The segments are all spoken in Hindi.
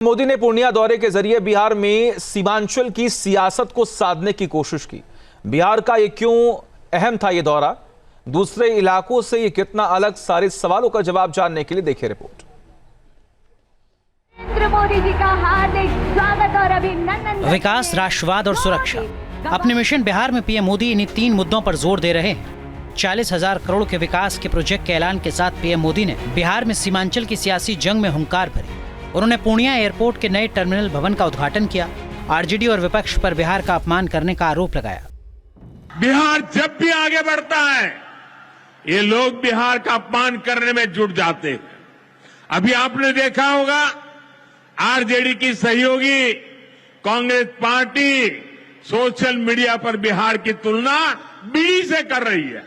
मोदी ने पूर्णिया दौरे के जरिए बिहार में सीमांचल की सियासत को साधने की कोशिश की। बिहार का ये क्यों अहम था ये दौरा, दूसरे इलाकों से ये कितना अलग, सारे सवालों का जवाब जानने के लिए देखिए रिपोर्ट। मोदी जी का हार्दिक स्वागत और अभिनंदन। विकास, राष्ट्रवाद और सुरक्षा, अपने मिशन बिहार में पीएम मोदी इन्हीं 3 मुद्दों पर जोर दे रहे हैं। 40,000 करोड़ के विकास के प्रोजेक्ट के ऐलान के साथ पीएम मोदी ने बिहार में सीमांचल की सियासी जंग में हुंकार भरी। उन्होंने पूर्णिया एयरपोर्ट के नए टर्मिनल भवन का उद्घाटन किया। आरजेडी और विपक्ष पर बिहार का अपमान करने का आरोप लगाया। बिहार जब भी आगे बढ़ता है, ये लोग बिहार का अपमान करने में जुट जाते हैं। अभी आपने देखा होगा, आरजेडी की सहयोगी कांग्रेस पार्टी सोशल मीडिया पर बिहार की तुलना बीड़ी से कर रही है।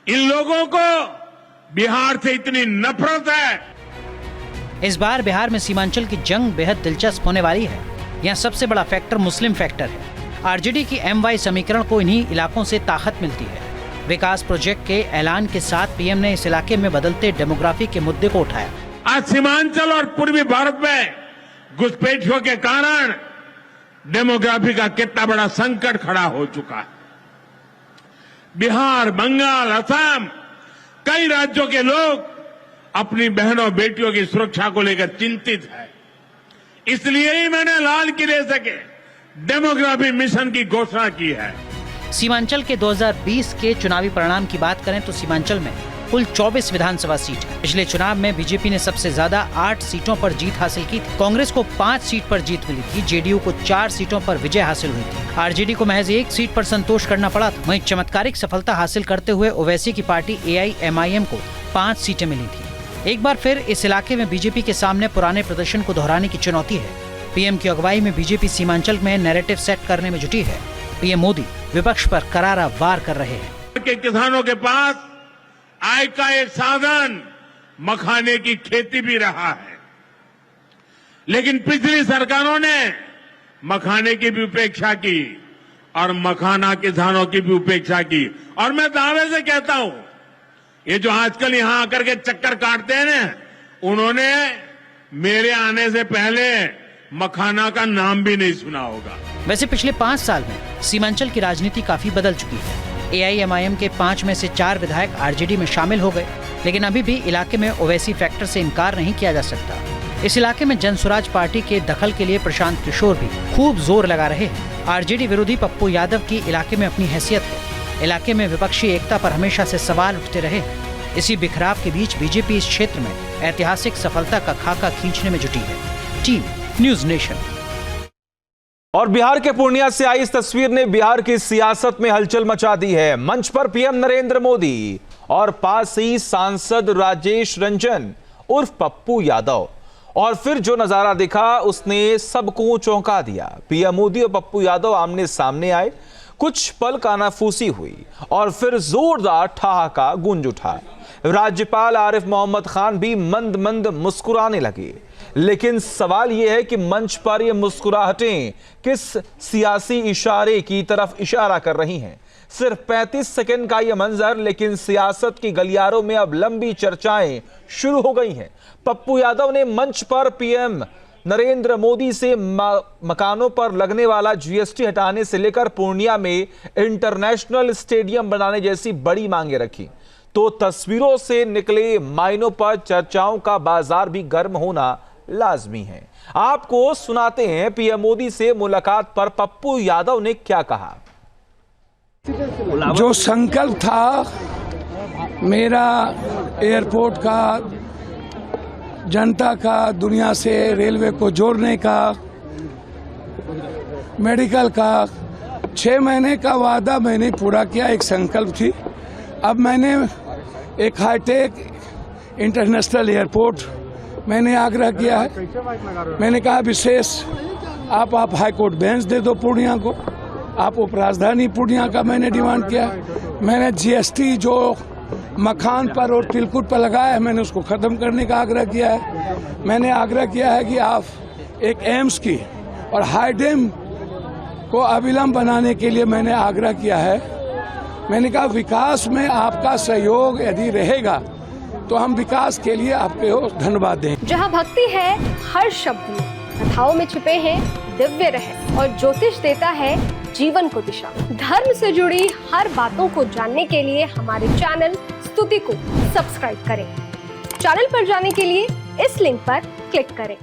इन लोगों को बिहार से इतनी नफरत है। इस बार बिहार में सीमांचल की जंग बेहद दिलचस्प होने वाली है। यहाँ सबसे बड़ा फैक्टर मुस्लिम फैक्टर है। आरजेडी की MY समीकरण को इन्हीं इलाकों से ताकत मिलती है। विकास प्रोजेक्ट के ऐलान के साथ पीएम ने इस इलाके में बदलते डेमोग्राफी के मुद्दे को उठाया। आज सीमांचल और पूर्वी भारत में घुसपैठियों के कारण डेमोग्राफी का कितना बड़ा संकट खड़ा हो चुका है। बिहार, बंगाल, असम, कई राज्यों के लोग अपनी बहनों बेटियों की सुरक्षा को लेकर चिंतित है। इसलिए ही मैंने लाल किले से डेमोग्राफी मिशन की घोषणा की है। सीमांचल के 2020 के चुनावी परिणाम की बात करें तो सीमांचल में कुल 24 विधानसभा सीट है। पिछले चुनाव में बीजेपी ने सबसे ज्यादा 8 सीटों पर जीत हासिल की थी। कांग्रेस को 5 सीट पर जीत मिली थी। जेडीयू को 4 सीटों पर विजय हासिल हुई थी। आरजेडी को महज 1 सीट पर संतोष करना पड़ा था। वहीं चमत्कारिक सफलता हासिल करते हुए ओवैसी की पार्टी AIMIM को 5 सीटें मिली थी। एक बार फिर इस इलाके में बीजेपी के सामने पुराने प्रदर्शन को दोहराने की चुनौती है। पीएम की अगुवाई में बीजेपी सीमांचल में नैरेटिव सेट करने में जुटी है। पीएम मोदी विपक्ष पर करारा वार कर रहे हैं। किसानों के पास आय का एक साधन मखाने की खेती भी रहा है, लेकिन पिछली सरकारों ने मखाने की भी उपेक्षा की और मखाना किसानों की भी उपेक्षा की। और मैं दावे से कहता हूं, ये जो आजकल यहां आकर के चक्कर काटते हैं ना, उन्होंने मेरे आने से पहले मखाना का नाम भी नहीं सुना होगा। वैसे पिछले 5 साल में सीमांचल की राजनीति काफी बदल चुकी है। AIMIM के 5 में से 4 विधायक आरजेडी में शामिल हो गए, लेकिन अभी भी इलाके में ओवैसी फैक्टर से इनकार नहीं किया जा सकता। इस इलाके में जनसुराज पार्टी के दखल के लिए प्रशांत किशोर भी खूब जोर लगा रहे हैं। आरजेडी विरोधी पप्पू यादव की इलाके में अपनी हैसियत है। इलाके में विपक्षी एकता पर हमेशा से सवाल उठते रहे हैं। इसी बिखराव के बीच बीजेपी इस क्षेत्र में ऐतिहासिक सफलता का खाका खींचने में जुटी है। Team news nation. और बिहार के पूर्णिया से आई इस तस्वीर ने बिहार की सियासत में हलचल मचा दी है। मंच पर पीएम नरेंद्र मोदी और पास ही सांसद राजेश रंजन उर्फ पप्पू यादव। और फिर जो नजारा दिखा उसने सबको चौंका दिया। पीएम मोदी और पप्पू यादव आमने सामने आए, कुछ पल कानाफूसी हुई और फिर जोरदार ठहाका गूंज उठा। राज्यपाल आरिफ मोहम्मद खान भी मंद मंद मुस्कुराने लगे। लेकिन सवाल यह है कि मंच पर ये मुस्कुराहटें किस सियासी इशारे की तरफ इशारा कर रही हैं। सिर्फ 35 सेकंड का यह मंजर, लेकिन सियासत की गलियारों में अब लंबी चर्चाएं शुरू हो गई हैं। पप्पू यादव ने मंच पर पीएम नरेंद्र मोदी से मकानों पर लगने वाला GST हटाने से लेकर पूर्णिया में इंटरनेशनल स्टेडियम बनाने जैसी बड़ी मांगे रखी। तो तस्वीरों से निकले मायनों पर चर्चाओं का बाजार भी गर्म होना लाजमी है। आपको सुनाते हैं पीएम मोदी से मुलाकात पर पप्पू यादव ने क्या कहा। जो संकल्प था मेरा एयरपोर्ट का, जनता का, दुनिया से रेलवे को जोड़ने का, मेडिकल का, 6 महीने का वादा मैंने पूरा किया। एक संकल्प थी। अब मैंने एक हाईटेक इंटरनेशनल एयरपोर्ट मैंने आग्रह किया है। मैंने कहा विशेष आप हाईकोर्ट बेंच दे दो पूर्णिया को। आप उपराजधानी पूर्णिया का मैंने डिमांड किया। मैंने GST जो मखान पर और तिलकुट पर लगाया है, मैंने उसको खत्म करने का आग्रह किया है। मैंने आग्रह किया है कि आप एक एम्स की और हाईडेम को अविलंब बनाने के लिए मैंने आग्रह किया है। मैंने कहा विकास में आपका सहयोग यदि रहेगा तो हम विकास के लिए आपको धन्यवाद दें। जहां भक्ति है हर शब्द में, कथाओं में छुपे हैं दिव्य रहस्य और ज्योतिष देता है जीवन को दिशा। धर्म से जुड़ी हर बातों को जानने के लिए हमारे चैनल स्तुति को सब्सक्राइब करें। चैनल पर जाने के लिए इस लिंक पर क्लिक करें।